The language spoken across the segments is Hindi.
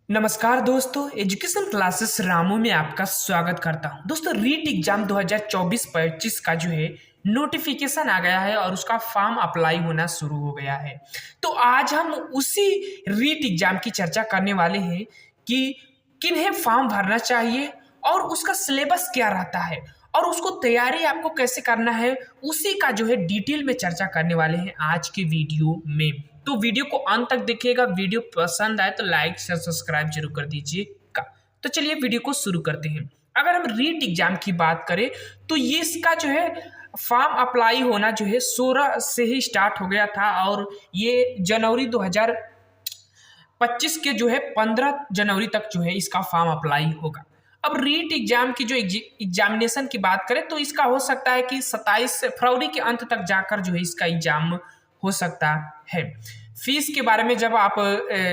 नमस्कार दोस्तों, एजुकेशन क्लासेस रामू में आपका स्वागत करता हूं। दोस्तों, रीट एग्जाम 2024-25 का जो है नोटिफिकेशन आ गया है और उसका फॉर्म अप्लाई होना शुरू हो गया है। तो आज हम उसी रीट एग्जाम की चर्चा करने वाले हैं कि किन्हें फॉर्म भरना चाहिए और उसका सिलेबस क्या रहता है और उसको तैयारी आपको कैसे करना है, उसी का जो है डिटेल में चर्चा करने वाले हैं आज के वीडियो में। तो वीडियो को अंत तक देखिएगा। वीडियो पसंद आए तो लाइक शेयर सब्सक्राइब जरूर कर दीजिएगा। तो चलिए वीडियो को शुरू करते हैं। अगर हम रीट एग्जाम की बात करें तो ये इसका जो है फॉर्म अप्लाई होना जो है 16 से ही स्टार्ट हो गया था और ये जनवरी 2025 के जो है 15 जनवरी तक जो है इसका फॉर्म अप्लाई होगा। अब रीट एग्जाम की जो एग्जामिनेशन की बात करें तो इसका हो सकता है कि 27 फरवरी के अंत तक जाकर जो है इसका एग्जाम हो सकता है। फीस के बारे में जब आप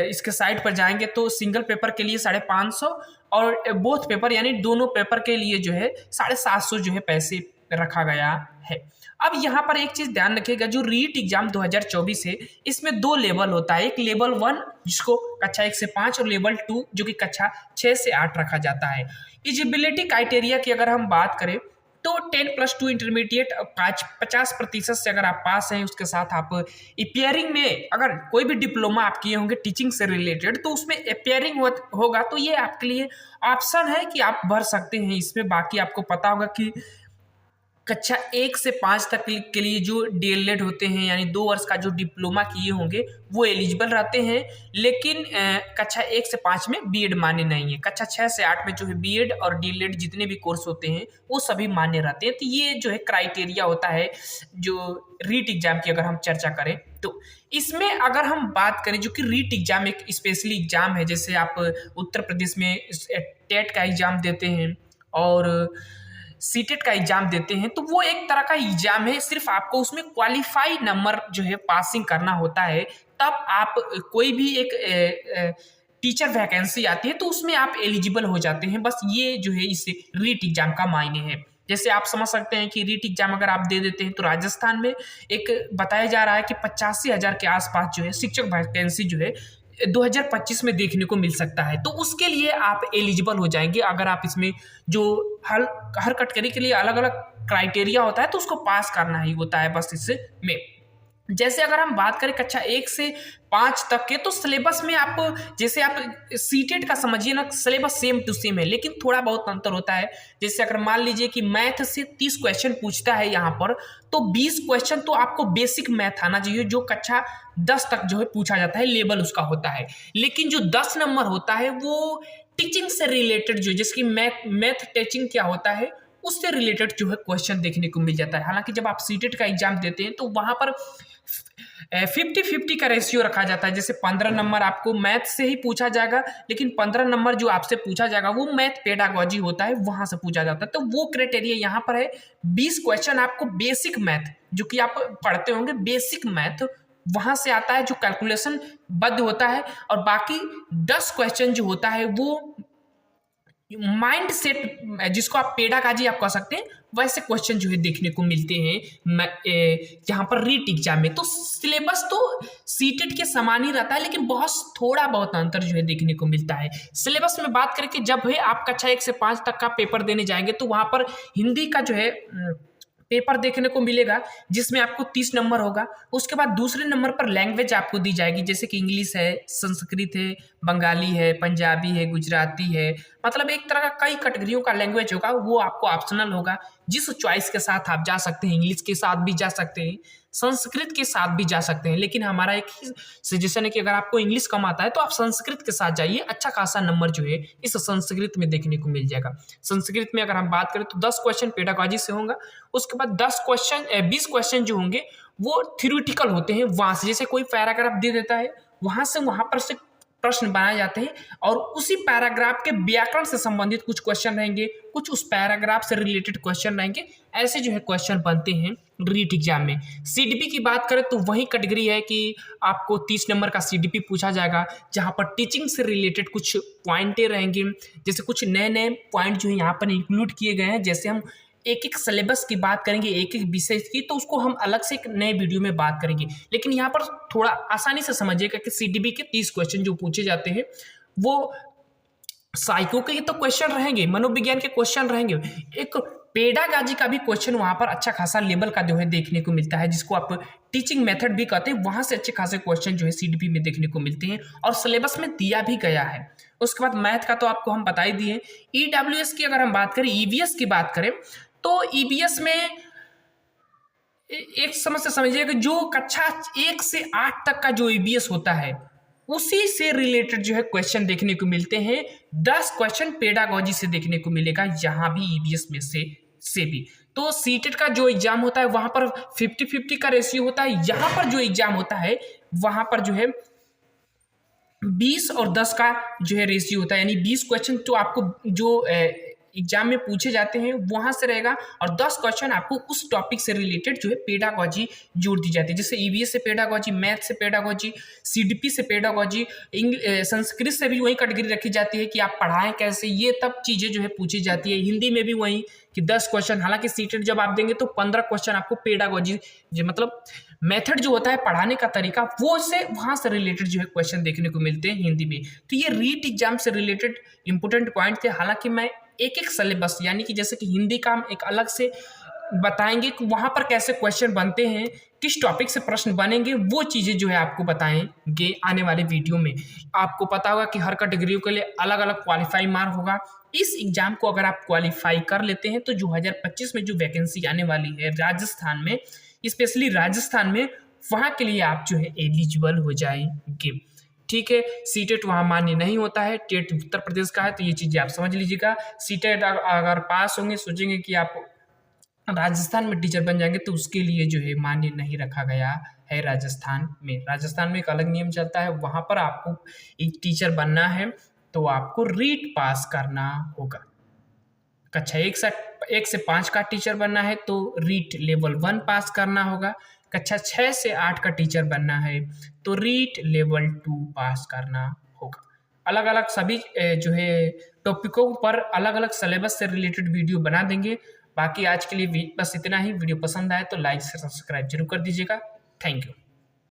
इसके साइट पर जाएंगे तो सिंगल पेपर के लिए 550 और बोथ पेपर यानी दोनों पेपर के लिए जो है 750 जो है पैसे रखा गया है। अब यहाँ पर एक चीज ध्यान रखिएगा, जो रीट एग्जाम 2024 है इसमें दो लेवल होता है। एक लेवल 1 जिसको कक्षा 1 से 5 और लेवल 2 जो कि कक्षा 6 से 8 रखा जाता है। एलिजिबिलिटी क्राइटेरिया की अगर हम बात करें तो 10+2 इंटरमीडिएट 50% से अगर आप पास हैं, उसके साथ आप अपियरिंग में अगर कोई भी डिप्लोमा आप किए होंगे टीचिंग से रिलेटेड तो उसमें अपियरिंग होगा तो ये आपके लिए ऑप्शन है कि आप भर सकते हैं इसमें। बाकी आपको पता होगा कि कक्षा 1 से 5 तक के लिए जो डीएलएड होते हैं यानी 2 वर्ष का जो डिप्लोमा किए होंगे वो एलिजिबल रहते हैं, लेकिन कक्षा 1 से 5 में बीएड मान्य नहीं है। कक्षा 6 से 8 में जो है बीएड और डीएलएड जितने भी कोर्स होते हैं वो सभी मान्य रहते हैं। तो ये जो है क्राइटेरिया होता है जो रीट एग्जाम की अगर हम चर्चा करें तो इसमें अगर हम बात करें जो कि रीट एग्जाम एक स्पेशली एग्जाम है, जैसे आप उत्तर प्रदेश में टेट का एग्जाम देते हैं और सीटेट का एग्जाम देते हैं, तो वो एक तरह का एग्जाम है। सिर्फ आपको उसमें क्वालिफाई नंबर जो है पासिंग करना होता है, तब आप कोई भी एक टीचर वैकेंसी आती है तो उसमें आप एलिजिबल हो जाते हैं। बस ये जो है इस रीट एग्जाम का मायने है। जैसे आप समझ सकते हैं कि रीट एग्जाम अगर आप दे देते हैं तो राजस्थान में एक बताया जा रहा है कि 85,000 के आसपास जो है शिक्षक वैकेंसी जो है 2025 में देखने को मिल सकता है। तो उसके लिए आप एलिजिबल हो जाएंगे अगर आप इसमें जो हर कैटेगरी के लिए अलग अलग क्राइटेरिया होता है तो उसको पास करना ही होता है बस इसमें। जैसे अगर हम बात करें कक्षा 1 से 5 तक के तो सिलेबस में आप जैसे आप सीटेट का समझिए ना, सिलेबस सेम टू सेम है लेकिन थोड़ा बहुत अंतर होता है। जैसे अगर मान लीजिए कि मैथ से 30 क्वेश्चन पूछता है यहाँ पर, तो 20 क्वेश्चन तो आपको बेसिक मैथ आना चाहिए जो कक्षा 10 तक जो है पूछा जाता है, लेवल उसका होता है। लेकिन जो 10 नंबर होता है वो टीचिंग से रिलेटेड जो जिसकी मैथ टीचिंग क्या होता है उससे रिलेटेड जो है क्वेश्चन देखने को मिल जाता है। हालांकि जब आप सीटेट का एग्जाम देते हैं तो वहां पर 50-50 का रेशियो रखा जाता है। जैसे 15 नंबर आपको मैथ से ही पूछा जाएगा, लेकिन 15 नंबर जो आपसे पूछा जाएगा वो मैथ पेडागोजी होता है, वहां से पूछा जाता है। तो वो क्राइटेरिया यहाँ पर है। 20 क्वेश्चन आपको बेसिक मैथ जो कि आप पढ़ते होंगे, बेसिक मैथ वहां से आता है जो कैलकुलेशन बद्ध होता है, और बाकी 10 क्वेश्चन जो होता है वो माइंड सेट जिसको आप पेडागोजी आप कह सकते हैं, वैसे क्वेश्चन जो है देखने को मिलते हैं यहाँ पर रीट एग्जाम में। तो सिलेबस तो सीटेट के समान ही रहता है लेकिन बहुत थोड़ा बहुत अंतर जो है देखने को मिलता है। सिलेबस में बात करके जब है आप कक्षा 1 से 5 तक का पेपर देने जाएंगे तो वहां पर हिंदी का जो है पेपर देखने को मिलेगा जिसमें आपको 30 नंबर होगा। उसके बाद दूसरे नंबर पर लैंग्वेज आपको दी जाएगी, जैसे कि इंग्लिश है, संस्कृत है, बंगाली है, पंजाबी है, गुजराती है, मतलब एक तरह का कई कैटेगरियों का लैंग्वेज होगा। वो आपको ऑप्शनल होगा, जिस चॉइस के साथ आप जा सकते हैं। इंग्लिश के साथ भी जा सकते हैं, संस्कृत के साथ भी जा सकते हैं, लेकिन हमारा एक ही सजेशन है कि अगर आपको इंग्लिश कम आता है तो आप संस्कृत के साथ जाइए। अच्छा खासा नंबर जो है इस संस्कृत में देखने को मिल जाएगा। संस्कृत में अगर हम बात करें तो 10 क्वेश्चन पेडागोजी से होगा। उसके बाद 20 क्वेश्चन जो होंगे वो थ्योरेटिकल होते हैं। वहां से जैसे कोई पैराग्राफ दे देता है, वहां से वहां पर से प्रश्न बनाए जाते हैं और उसी पैराग्राफ के व्याकरण से संबंधित कुछ क्वेश्चन रहेंगे, कुछ उस पैराग्राफ से रिलेटेड क्वेश्चन रहेंगे। ऐसे जो है क्वेश्चन बनते हैं रीट एग्जाम में। सीडीपी की बात करें तो वही कैटेगरी है कि आपको 30 नंबर का सीडीपी पूछा जाएगा, जहां पर टीचिंग से रिलेटेड कुछ पॉइंटें रहेंगे। जैसे कुछ नए नए पॉइंट जो है यहाँ पर इंक्लूड किए गए हैं। जैसे हम एक एक सिलेबस की बात करेंगे, एक एक विषय की, तो उसको हम अलग से एक नए वीडियो में बात करेंगे। लेकिन यहाँ पर थोड़ा आसानी से समझिएगा कि सीडीबी के 30 क्वेश्चन जो पूछे जाते हैं वो साइको के ही तो क्वेश्चन रहेंगे, मनोविज्ञान के क्वेश्चन रहेंगे। एक पेडागाजी का भी क्वेश्चन वहाँ पर अच्छा खासा लेवल का जो है देखने को मिलता है, जिसको आप टीचिंग मेथड भी कहते हैं। वहाँ से अच्छे खासे क्वेश्चन जो है सीडीपी में देखने को मिलते हैं और सिलेबस में दिया भी गया है। उसके बाद मैथ का तो आपको हम बता ही दिए। ईडब्ल्यूएस की अगर हम बात करें, ईवीएस की बात करें, तो ईवीएस में एक समझ से समझिए कि जो कक्षा 1 से 8 तक का जो ईवीएस होता है उसी से रिलेटेड जो है क्वेश्चन देखने को मिलते हैं। 10 क्वेश्चन पेडागोजी से देखने को मिलेगा यहाँ भी ईवीएस में से भी। तो सीटेट का जो एग्जाम होता है वहां पर 50-50 का रेशियो होता है। यहाँ पर जो एग्जाम होता है वहां पर जो है 20 और 10 का जो है रेशियो होता है, यानी 20 क्वेश्चन तो आपको जो एग्जाम में पूछे जाते हैं वहां से रहेगा और 10 क्वेश्चन आपको उस टॉपिक से रिलेटेड जो है पेडागोजी जोड़ दी जाती है। जैसे ईवीएस से पेडागोजी, मैथ से पेडागोजी, सीडीपी से पेडागोजी, संस्कृत से भी वही कैटेगरी रखी जाती है कि आप पढ़ाएं कैसे, ये तब चीजें जो है पूछी जाती है। हिंदी में भी वही कि 10 क्वेश्चन, हालांकि सीटेट जब आप देंगे तो 15 क्वेश्चन आपको पेडागोजी मतलब मेथड जो होता है पढ़ाने का तरीका, वो से वहां से रिलेटेड जो है क्वेश्चन देखने को मिलते हैं हिंदी में। तो ये रीट एग्जाम से रिलेटेड इंपोर्टेंट पॉइंट थे। हालांकि मैं एक सिलेबस, यानी कि जैसे कि हिंदी का हम एक अलग से बताएंगे कि वहां पर कैसे क्वेश्चन बनते हैं, किस टॉपिक से प्रश्न बनेंगे, वो चीजें जो है आपको बताएंगे आने वाले वीडियो में। आपको पता होगा कि हर कैटेगरी के लिए अलग अलग क्वालिफाई मार्क होगा। इस एग्जाम को अगर आप क्वालिफाई कर लेते हैं तो 2025 में जो वैकेंसी आने वाली है राजस्थान में, स्पेशली राजस्थान में, वहां के लिए आप जो है एलिजिबल हो जाएंगे। ठीक है, सीटेट वहां मान्य नहीं होता है, टेट उत्तर प्रदेश का है, तो ये चीजें आप समझ लीजिएगा। सीटेट अगर पास होंगे, सोचेंगे कि आप राजस्थान में टीचर बन जाएंगे, तो उसके लिए जो है मान्य नहीं रखा गया है राजस्थान में। राजस्थान में एक अलग नियम चलता है, वहां पर आपको एक टीचर बनना है तो आपको रीट पास करना होगा। कक्षा 1 से 5 का टीचर बनना है तो रीट लेवल 1 पास करना होगा। कक्षा 6 से 8 का टीचर बनना है तो रीट लेवल 2 पास करना होगा। अलग अलग सभी जो है टॉपिकों पर अलग अलग सिलेबस से रिलेटेड वीडियो बना देंगे। बाकी आज के लिए बस इतना ही। वीडियो पसंद आए तो लाइक से सब्सक्राइब जरूर कर दीजिएगा। Thank you.